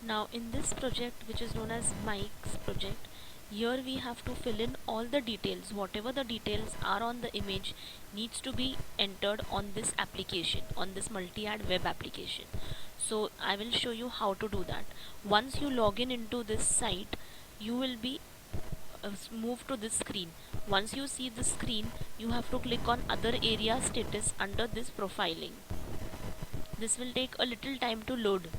Now in this project, which is known as Mike's project, here we have to fill in all the details. Whatever the details are on the image needs to be entered on this application, on this multi-ad web application. So I will show you how to do that. Once you log in into this site, you will be moved to this screen. Once you see the screen, you have to click on other area status under this profiling. This will take a little time to load.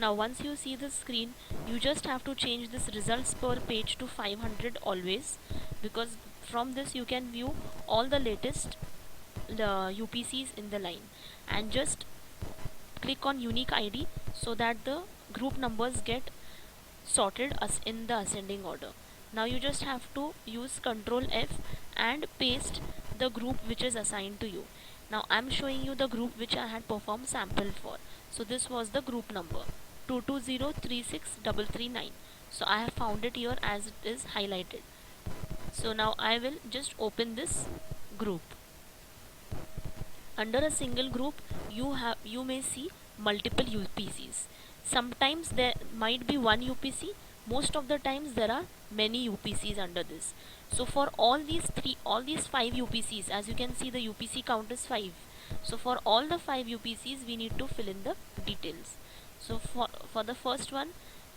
Now once you see the screen, you just have to change this results per page to 500 always, because from this you can view all the latest UPCs in the line, and just click on unique ID so that the group numbers get sorted as in the ascending order. Now you just have to use Ctrl F and paste the group which is assigned to you. Now I'm showing you the group which I had performed sample for. So this was the group number 220363339. So I have found it here as it is highlighted. So now I will just open this group. Under a single group, you may see multiple UPCs. Sometimes there might be one UPC. Most of the times there are many UPCs under this. So for all these five UPCs, as you can see, the UPC count is 5. So for all the 5 UPCs, we need to fill in the details. So for the first one,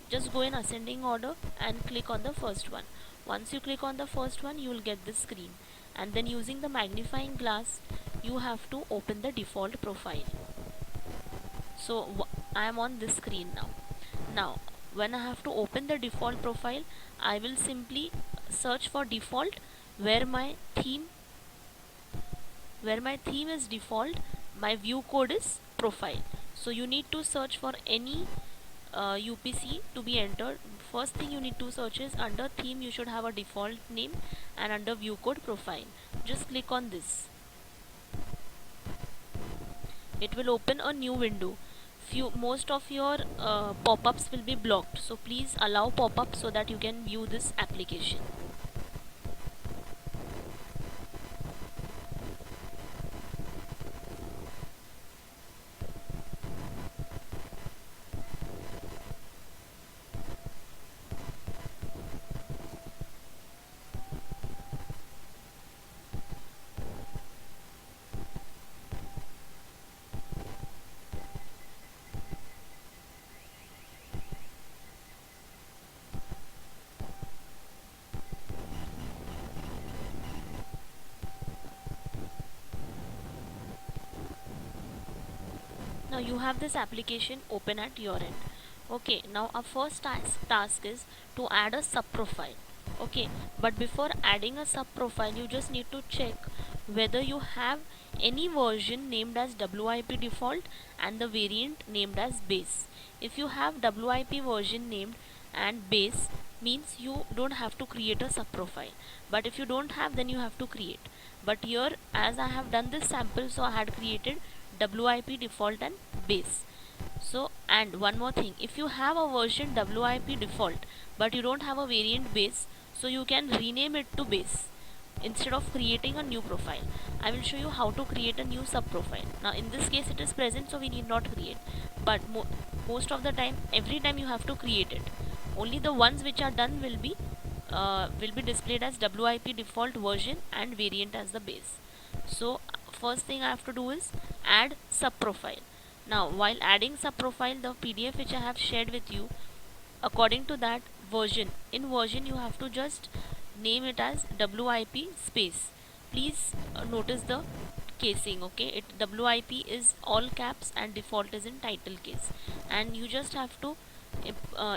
just go in ascending order and click on the first one. Once you click on the first one, you will get this screen, and then using the magnifying glass, you have to open the default profile. So I am on this screen now. Now when I have to open the default profile, I will simply search for default where my theme is default. My view code is profile. So you need to search for any UPC to be entered. First thing you need to search is under theme, you should have a default name, and under view code profile, just click on this. It will open a new window. Most of your pop-ups will be blocked, so please allow pop-ups so that you can view this application. Now you have this application open at your end. Okay, now our first task is to add a sub profile. Okay, but before adding a sub profile, you just need to check whether you have any version named as WIP default and the variant named as base. If you have WIP version named and base, means you don't have to create a sub profile, but if you don't have, then you have to create. But here, as I have done this sample, so I had created WIP default and base. So, and one more thing, if you have a version WIP default but you don't have a variant base, so you can rename it to base instead of creating a new profile. I will show you how to create a new sub profile. Now in this case it is present, so we need not create, but most of the time, every time you have to create it. Only the ones which are done will be displayed as WIP default version and variant as the base. So first thing I have to do is add sub profile. Now while adding sub profile, the PDF which I have shared with you, according to that version, in version you have to just name it as WIP space. Please notice the casing. Okay, WIP is all caps and default is in title case, and you just have to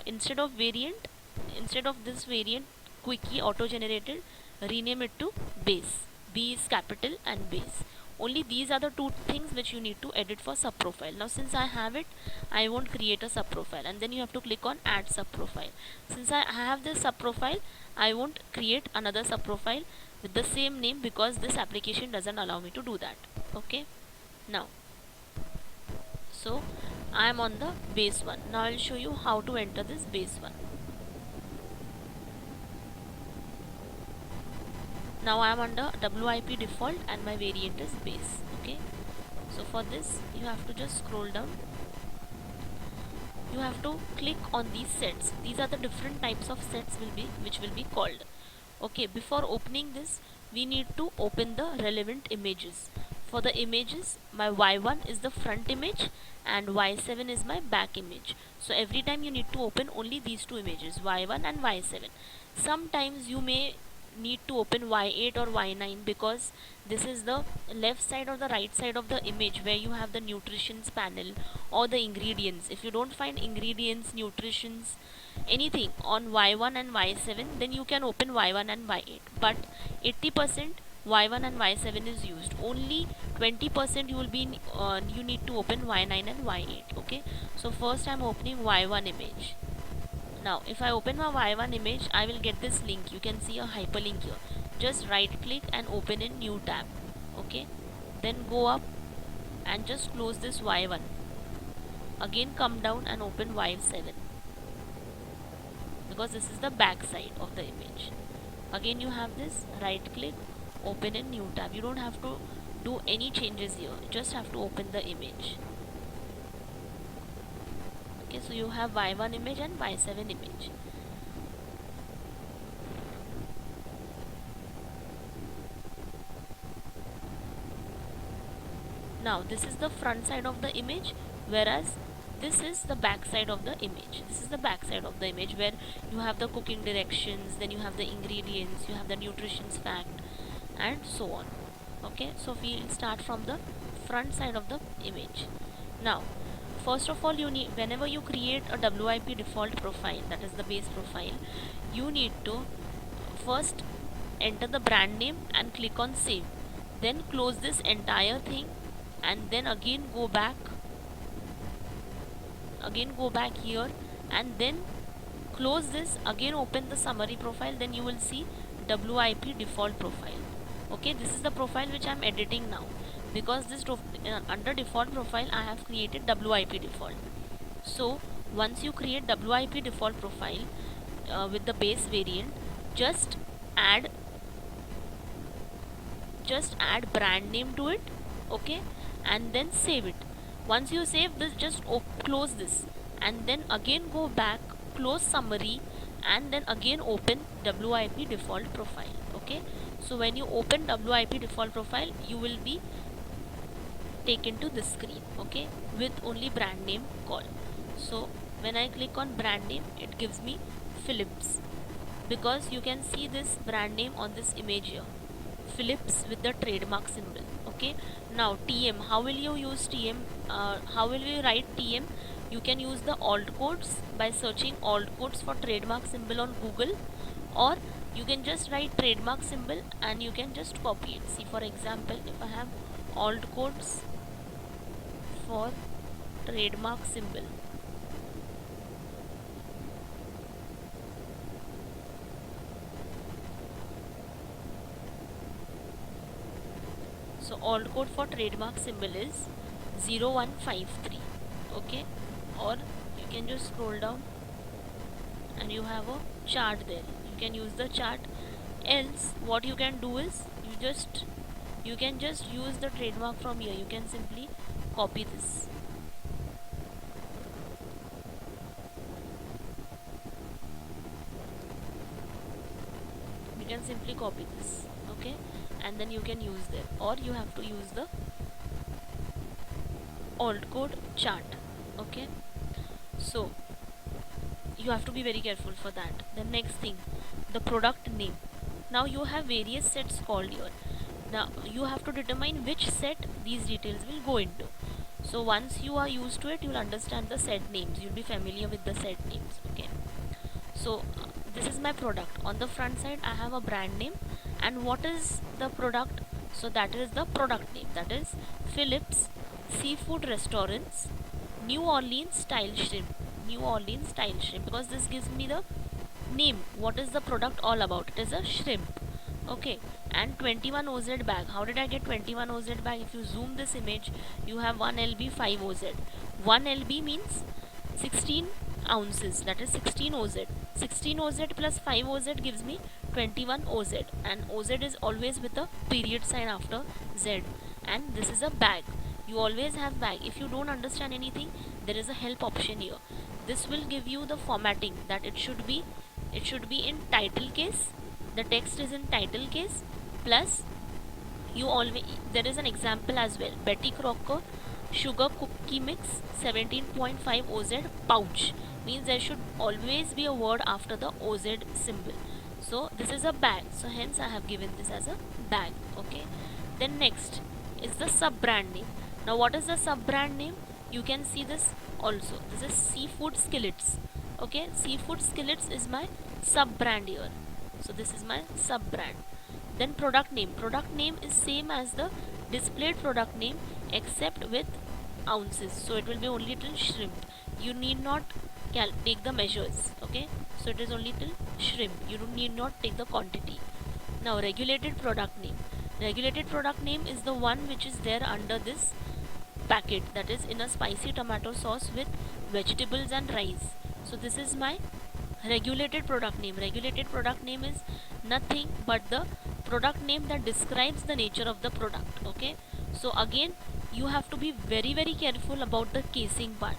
instead of this variant, quickie auto generated, rename it to base. B is capital and base. Only these are the two things which you need to edit for sub profile. Now since I have it, I won't create a sub profile, and then you have to click on add sub profile. Since I have this sub profile, I won't create another sub profile with the same name because this application doesn't allow me to do that. Okay, now so I am on the base one. Now I'll show you how to enter this base one. Now I am under WIP default and my variant is base. Okay, so for this you have to just scroll down. You have to click on these sets. These are the different types of sets which will be called. Okay, before opening this, we need to open the relevant images. For the images, my Y1 is the front image and Y7 is my back image. So every time you need to open only these two images, Y1 and Y7. Sometimes you may need to open Y8 or Y9 because this is the left side or the right side of the image where you have the nutritions panel or the ingredients. If you don't find ingredients, nutritions, anything on Y1 and Y7, then you can open Y1 and Y8, but 80% Y1 and Y7 is used. Only 20% you need to open Y9 and Y8. Okay, so first I'm opening Y1 image. Now if I open my Y1 image, I will get this link. You can see a hyperlink here. Just right click and open in new tab. Okay, then go up and just close this Y1. Again come down and open Y7 because this is the back side of the image. Again you have this, right click, open in new tab. You don't have to do any changes here, you just have to open the image. Okay, so you have Y1 image and Y7 image. Now this is the front side of the image, whereas this is the back side of the image. This is the back side of the image where you have the cooking directions, then you have the ingredients, you have the nutritions fact, and so on. Okay, so we'll start from the front side of the image. Now first of all, you need, whenever you create a WIP default profile, that is the base profile, you need to first enter the brand name and click on save, then close this entire thing and then again go back here and then close this, again open the summary profile, then you will see WIP default profile. Okay, this is the profile which I am editing now because this under default profile I have created WIP default. So once you create WIP default profile with the base variant, just add brand name to it. Okay, and then save it. Once you save this, just close this and then again go back, close summary, and then again open WIP default profile. Okay, so when you open WIP default profile, you will be taken to this screen, okay, with only brand name call. So when I click on brand name, it gives me Philips because you can see this brand name on this image here, Philips with the trademark symbol. Okay, now TM, how will you use TM? How will you write TM? You can use the alt codes by searching alt codes for trademark symbol on Google, or you can just write trademark symbol and you can just copy it. See, for example, if I have alt codes for trademark symbol, so alt code for trademark symbol is 0153. Okay, or you can just scroll down and you have a chart there, you can use the chart. Else what you can do is you can just use the trademark from here. You can simply copy this. You can simply copy this, okay, and then you can use there, or you have to use the alt code chart. Okay, so you have to be very careful for that. The next thing, the product name. Now you have various sets called here. Now you have to determine which set these details will go into. So once you are used to it, you will understand the set names, you'll be familiar with the set names. Okay, so this is my product. On the front side I have a brand name, and what is the product? So that is the product name, that is Phillips Seafood Restaurants New Orleans Style Shrimp. New Orleans Style Shrimp, because this gives me the name, what is the product all about. It is a shrimp. Okay, and 21 OZ bag. How did I get 21 OZ bag? If you zoom this image, you have 1 lb 5 OZ. 1 lb means 16 ounces, that is 16 OZ. 16 OZ plus 5 OZ gives me 21 OZ, and OZ is always with a period sign after Z. And this is a bag. You always have bag. If you don't understand anything, there is a help option here. This will give you the formatting, that it should be in title case. The text is in title case, plus you always, there is an example as well. Betty Crocker sugar cookie mix 17.5 OZ pouch, means there should always be a word after the OZ symbol. So this is a bag, so hence I have given this as a bag. Okay, then next is the sub brand name. Now what is the sub brand name? You can see this also. This is Seafood Skillets. Okay, Seafood Skillets is my sub brand here. So this is my sub brand. Then product name. Product name is same as the displayed product name, except with ounces. So it will be only till shrimp. You need not take the measures. Okay, so it is only till shrimp. You don't need not take the quantity. Now regulated product name. Regulated product name is the one which is there under this packet, that is in a spicy tomato sauce with vegetables and rice. So this is my regulated product name. Regulated product name is nothing but the product name that describes the nature of the product. Okay, so again you have to be very careful about the casing part.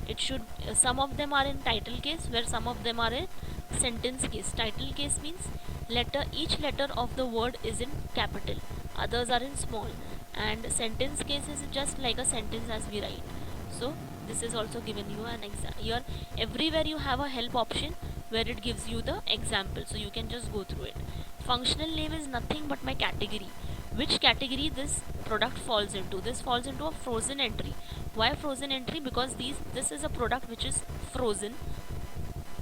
It should, some of them are in title case, where some of them are in sentence case. Title case means each letter of the word is in capital, others are in small, and sentence case is just like a sentence as we write. So this is also given you an example here. Everywhere you have a help option where it gives you the example, so you can just go through it. Functional name is nothing but my category, which category this product falls into. This falls into a frozen entry. Why frozen entry? Because this is a product which is frozen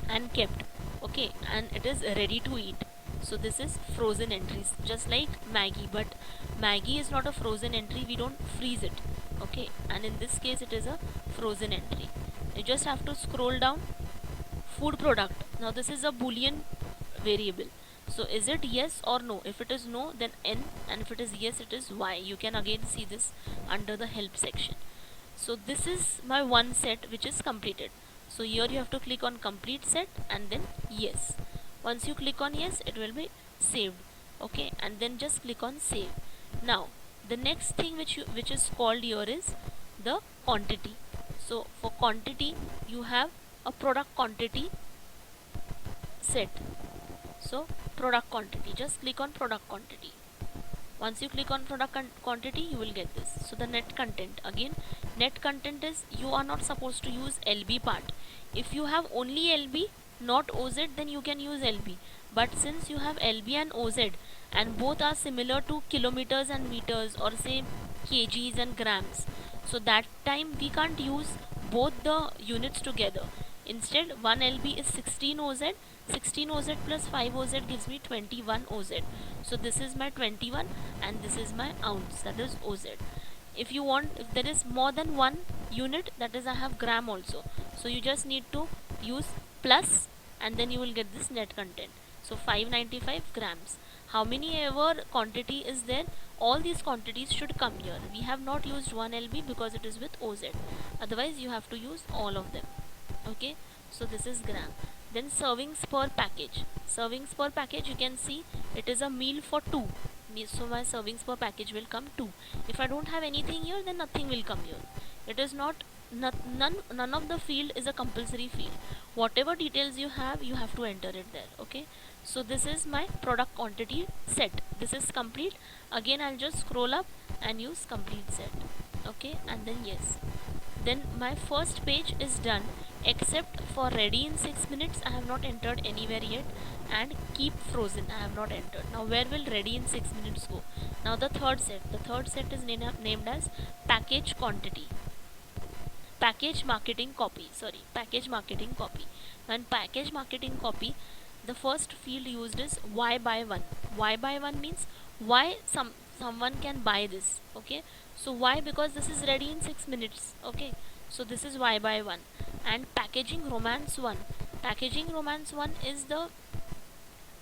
and kept. Okay, and it is ready to eat. So this is frozen entries, just like Maggie, but Maggie is not a frozen entry, we don't freeze it. Okay, and in this case it is a frozen entry. You just have to scroll down. Food product. Now this is a boolean variable. So is it yes or no? If it is no, then N, and if it is yes, it is Y. You can again see this under the help section. So this is my one set which is completed. So here you have to click on complete set and then yes. Once you click on yes, it will be saved. Okay, and then just click on save. Now the next thing which is called here is the quantity. So for quantity you have a product quantity set. So product quantity, just click on product quantity. Once you click on product quantity, you will get this. So the net content, again net content is, you are not supposed to use LB part. If you have only LB not OZ, then you can use LB, but since you have LB and OZ and both are similar to kilometers and meters, or say kgs and grams, so that time we can't use both the units together. Instead 1 LB is 16 OZ. 16 OZ plus 5 OZ gives me 21 OZ. So this is my 21 and this is my ounce, that is OZ. If you want, if there is more than one unit, that is I have gram also, so you just need to use plus and then you will get this net content. So 595 grams. How many ever quantity is there, all these quantities should come here. We have not used 1 LB because it is with OZ, otherwise you have to use all of them. Okay, so this is gram. Then servings per package. Servings per package, you can see it is a meal for 2. So my servings per package will come 2. If I don't have anything here, then nothing will come here. It is not, none of the field is a compulsory field. Whatever details you have to enter it there. Okay, so this is my product quantity set. This is complete. Again I'll just scroll up and use complete set. Okay, and then yes. Then my first page is done, except for ready in 6 minutes I have not entered anywhere yet, and keep frozen I have not entered. Now where will ready in 6 minutes go? Now the third set is named as package quantity, package marketing copy. And package marketing copy, The first field used is y by 1. Y by 1 means why someone can buy this. Okay, so why? Because this is ready in 6 minutes. Okay, so this is y by 1. And packaging romance 1. Packaging romance 1 is the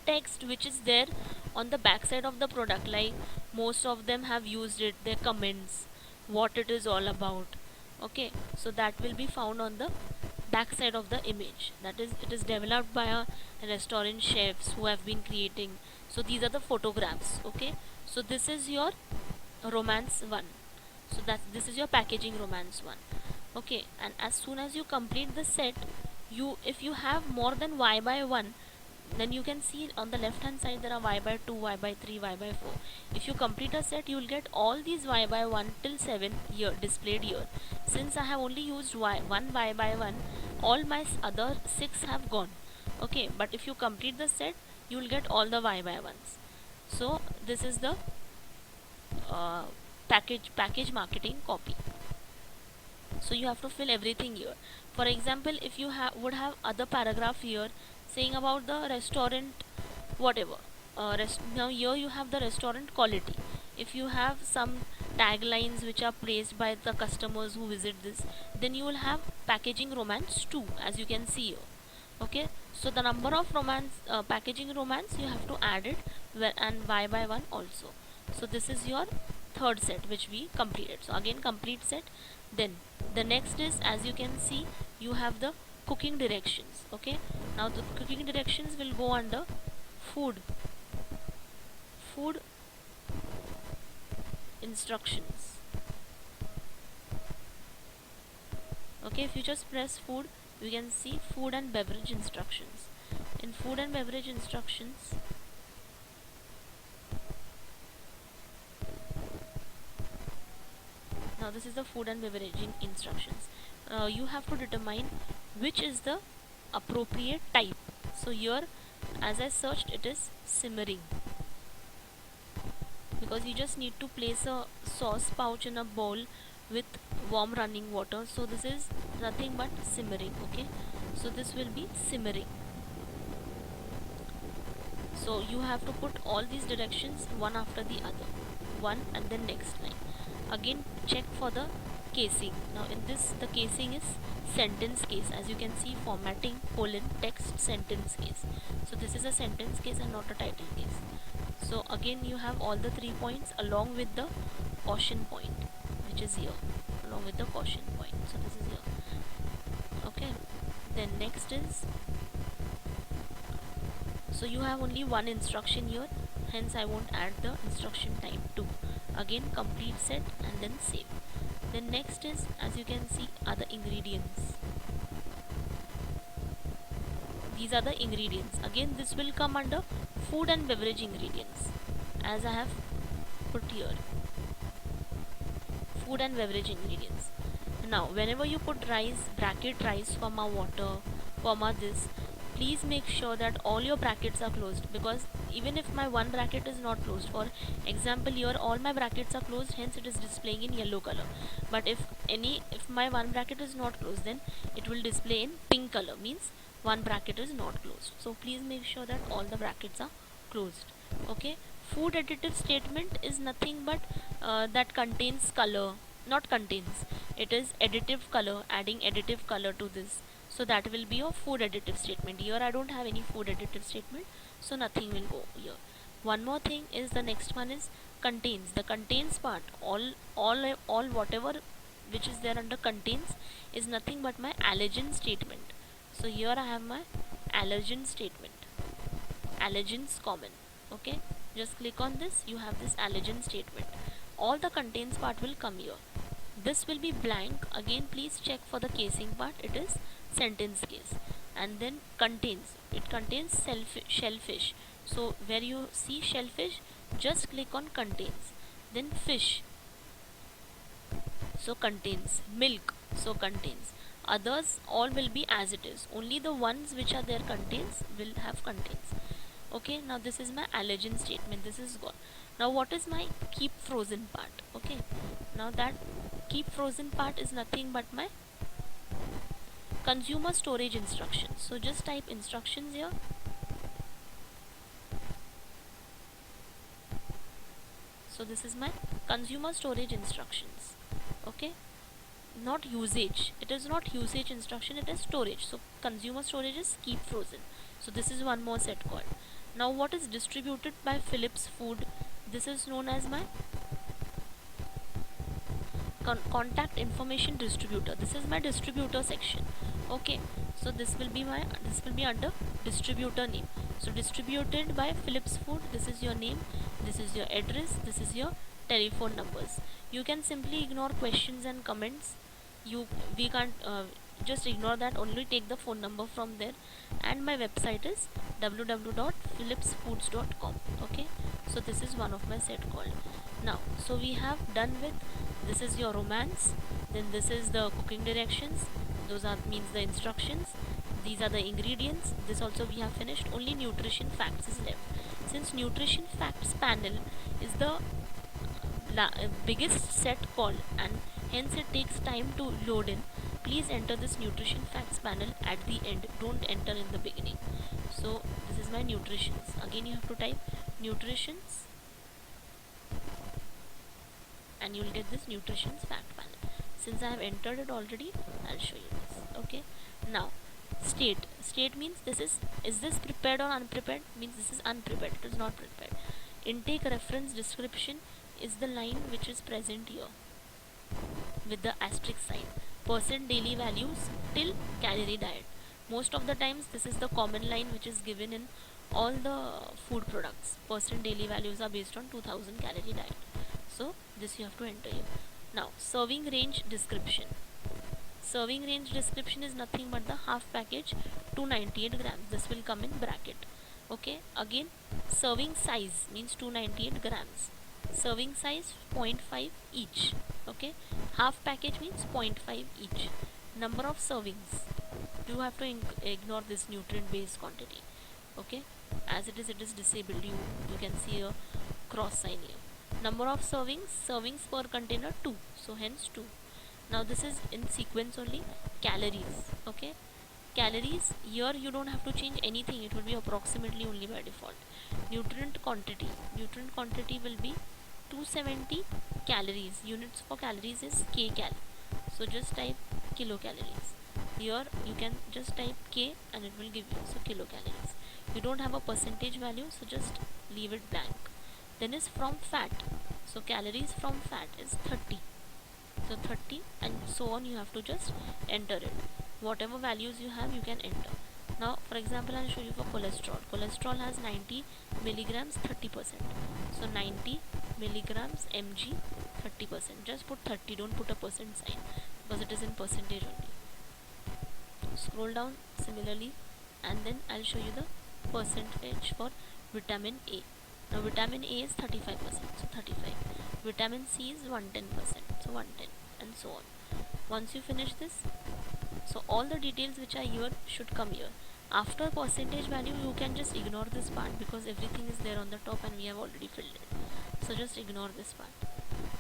text which is there on the back side of the product, like most of them have used it, their comments, what it is all about. Okay, so that will be found on the back side of the image. That is, it is developed by a restaurant chefs who have been creating. So these are the photographs. Okay, so this is your romance 1. So that this is your packaging romance 1. Okay, and as soon as you complete the set, you, if you have more than y by 1, then you can see on the left hand side there are y by 2, y by 3, y by 4. If you complete a set, you will get all these y by 1 till 7 here displayed here. Since I have only used one y by 1, all my other 6 have gone. Okay, but if you complete the set, you will get all the y by 1s. So this is the uh, package marketing copy. So you have to fill everything here. For example, if you would have other paragraph here saying about the restaurant whatever, now here you have the restaurant quality. If you have some taglines which are placed by the customers who visit this, then you will have packaging romance 2, as you can see here. Okay, so the number of romance packaging romance you have to add it, and y by 1 also. So this is your third set which we completed. So again, complete set. Then the next is, as you can see, you have the cooking directions. Okay, now the cooking directions will go under food instructions. Okay, if you just press food, you can see food and beverage instructions. In food and beverage instructions, now this is the food and beverage instructions. You have to determine which is the appropriate type. So here, as I searched, it is simmering, because you just need to place a sauce pouch in a bowl with warm running water. So this is nothing but simmering. Okay, so this will be simmering. So you have to put all these directions one after the other, one and then next line. Again, check for the casing. Now in this, the casing is sentence case. As you can see, formatting text sentence case. So this is a sentence case and not a title case. So again, you have all the 3 points along with the caution point, which is here, along with the caution point. So this is here. Okay, then next is, so you have only one instruction here, hence I won't add the instruction type 2. Again, complete set and then save. Then next is, as you can see, are the ingredients. These are the ingredients. Again, this will come under food and beverage ingredients, as I have put here, food and beverage ingredients. Now whenever you put rice, bracket rice, comma water, comma this, please make sure that all your brackets are closed, because even if my one bracket is not closed, for example here all my brackets are closed, hence it is displaying in yellow color. But if my one bracket is not closed, then it will display in pink color, means one bracket is not closed. So please make sure that all the brackets are closed. Okay, food additive statement is nothing but that contains color, not contains, it is additive color, adding additive color to this. So that will be your food additive statement. Here I don't have any food additive statement, so nothing will go here. One more thing is, the next one is contains. The contains part, all whatever which is there under contains is nothing but my allergen statement. So here I have my allergen statement, allergens common. Okay, just click on this, you have this allergen statement. All the contains part will come here. This will be blank. Again, please check for the casing part, it is sentence case. And then contains, it contains shellfish. So where you see shellfish, just click on contains. Then fish, so contains. Milk, so contains. Others all will be as it is, only the ones which are there contains will have contains. Okay, now this is my allergen statement, this is gone. Now what is my keep frozen part? Okay, now that keep frozen part is nothing but my consumer storage instructions. So just type instructions here, So this is my consumer storage instructions. Okay, not usage, it is not usage instruction, it is storage. So consumer storage is keep frozen. So this is one more set called. Now what is distributed by Philips Food? This is known as my contact information distributor. This is my distributor section. Okay, so this will be under distributor name. So distributed by Philips Food, this is your name, this is your address, this is your telephone numbers. You can simply ignore questions and comments. We can't just ignore that, only take the phone number from there. And my website is www.philipsfoods.com. okay, so this is one of my set called. Now so we have done with, this is your romance, then this is the cooking directions, those are means the instructions, these are the ingredients, this also we have finished. Only nutrition facts is left. Since nutrition facts panel is the biggest set called and hence it takes time to load in, please enter this nutrition facts panel at the end, don't enter in the beginning. So this is my nutritions. Again you have to type nutritions and you will get this nutritions fact panel. Since I have entered it already, I'll show you this. Okay, now state means this is this prepared or unprepared, means this is unprepared, it is not prepared. Intake reference description is the line which is present here with the asterisk sign. Percent daily values till calorie diet. Most of the times this is the common line which is given in all the food products. Percent daily values are based on 2000 calorie diet. So this you have to enter here. Now serving range description. Serving range description is nothing but the half package 298 grams. This will come in bracket. Okay, again serving size means 298 grams. Serving size 0.5 each. Okay, half package means 0.5 each. Number of servings, you have to ignore this nutrient based quantity. Okay, as it is disabled. You can see a cross sign here. Number of servings per container 2, so hence 2. Now this is in sequence only. Calories. Okay, calories here you don't have to change anything, it will be approximately only by default. Nutrient quantity will be 270 calories. Units for calories is kcal, so just type kilocalories. Here you can just type k and it will give you, so kilocalories. You don't have a percentage value, so just leave it blank. Then is from fat, so calories from fat is 30, so 30 and so on. You have to just enter it, whatever values you have you can enter. Now for example I'll show you for cholesterol has 90 milligrams 30%, so 90 milligrams mg 30%, just put 30, don't put a percent sign because it is in percentage only. Scroll down similarly and then I'll show you the percentage for vitamin A. Now vitamin A is 35%, so 35. Vitamin C is 110%, so 110, and so on. Once you finish this, so all the details which are here should come here. After percentage value you can just ignore this part because everything is there on the top and we have already filled it. So just ignore this part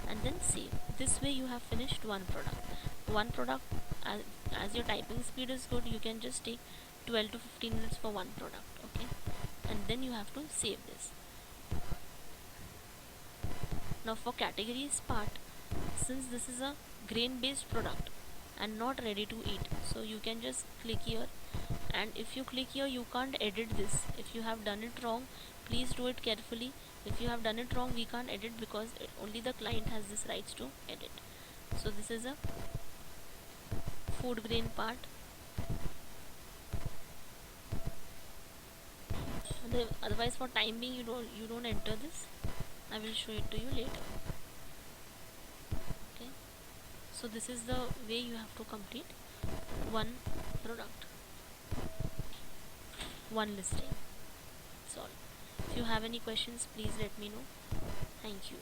and then save. This way you have finished one product. As your typing speed is good, you can just take 12 to 15 minutes for one product. Okay, and then you have to save this. Now for categories part, since this is a grain based product and not ready to eat, so you can just click here, and if you click here you can't edit this. If you have done it wrong, please do it carefully. If you have done it wrong, we can't edit because only the client has this rights to edit. So this is a food grain part. Otherwise for time being you don't enter this. I will show it to you later. Okay, so this is the way you have to complete one product, one listing. That's all. If you have any questions, please let me know. Thank you.